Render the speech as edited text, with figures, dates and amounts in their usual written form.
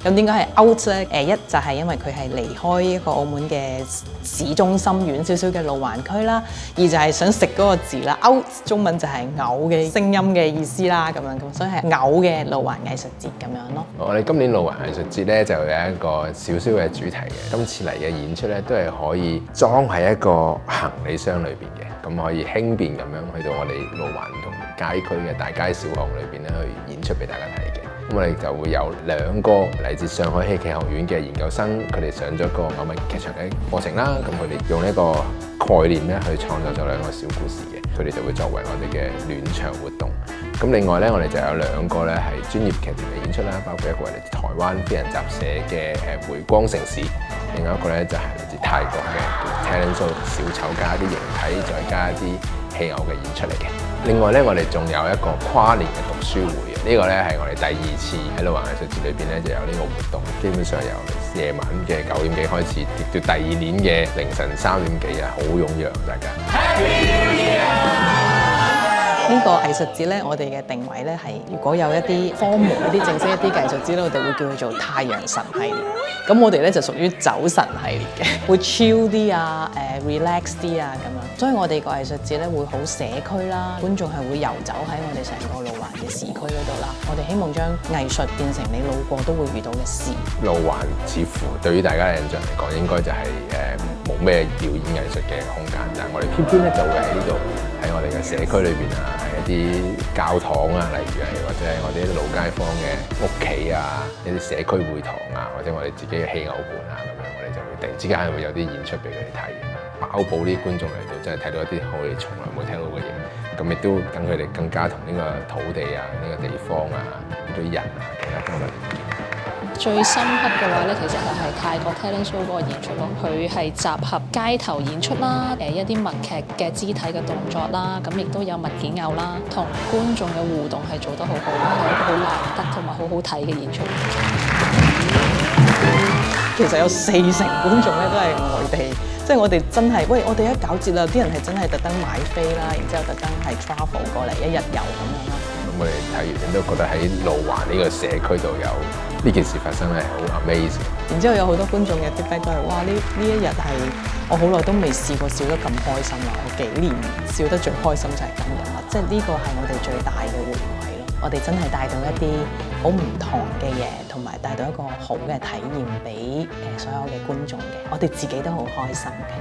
咁點解係 out 咧？一就係因為佢係離開一個澳門嘅市中心遠少少嘅路環區啦，二就係想食嗰個字啦 ，out 中文就係嘔嘅聲音嘅意思啦，咁樣咁，所以係嘔嘅路環藝術節咁樣咯。我哋今年路環藝術節咧就有一個少少嘅主題嘅，今次嚟嘅演出咧都係可以裝喺一個行李箱裏邊嘅，咁可以輕便咁樣去到我哋路環唔同街區嘅大街小巷裏邊咧去演出俾大家睇嘅。咁我哋就會有2個嚟自上海戲劇學院嘅研究生，佢哋上咗個偶文劇場嘅課程啦。咁佢哋用呢個概念咧去創作咗2個小故事嘅，佢哋就會作為我哋嘅暖場活動。咁另外咧，我哋就有2個咧係專業劇團嘅演出啦，包括一個係嚟自台灣飛人集社嘅回光城市，另外一個咧就係嚟自泰國嘅 Talent Show 小丑加啲形體，再加一啲戲偶嘅演出嚟嘅。另外咧，我哋仲有一個跨年嘅讀書會嘅，呢個咧係我哋第2次喺路環藝術節裏邊咧就有呢個活動，基本上由夜晚嘅9點幾開始，跌到第2年嘅凌晨3點幾啊，好踴躍大家。呢個藝術節咧，我哋嘅定位咧係，如果有一啲科門一啲正式一啲藝術節咧，我哋會叫佢做太陽神系列。咁我哋咧就屬於酒神系列嘅，會 chill 啲啊，relax 啲啊咁樣。所以我哋個藝術節咧會好社區啦，觀眾係會遊走喺我哋成個路環嘅市區嗰度啦。我哋希望將藝術變成你路過都會遇到嘅事。路環似乎對於大家嘅印象嚟講，應該就係冇咩表演藝術嘅空間，但係我哋偏偏咧就會喺呢度喺我哋嘅社區裏邊啊，喺一啲教堂啊，例如係或者係我哋一啲老街坊嘅屋企啊，一啲社區會堂啊，或者我哋自己嘅戲偶館啊咁樣，我哋就會突然之間會有啲演出俾佢哋睇，包保啲觀眾嚟到真係睇到一啲我哋從來冇聽到嘅嘢，咁亦都等佢哋更加同呢個土地啊、呢個地方啊、呢啲人啊更加多啲連結。最深刻嘅話咧，其實就係泰國 Talent Show 嗰個演出咯。佢係集合街頭演出啦，一啲默劇嘅肢體嘅動作啦，咁亦都有物件偶啦，同觀眾嘅互動係做得好好啦，係一個好難得同埋好好睇嘅演出。其實有40%觀眾咧都係外地，即係我哋真係，喂，我哋一搞節啦，啲人係真係特登買飛啦，然之後特登係 travel 過嚟1日遊咁樣啦。咁我哋睇完都覺得喺路環呢個社區度有呢件事發生咧，係好 amazing。然之後有好多觀眾嘅 feedback 都係，哇！呢一日係我好耐都未試過笑得咁開心啦，我幾年笑得最開心就係今日啦，即係呢個係我哋最大嘅回饋咯。我哋真係帶到一啲好唔同嘅嘢，同埋帶到一個好嘅體驗俾所有嘅觀眾嘅，我哋自己都好開心嘅。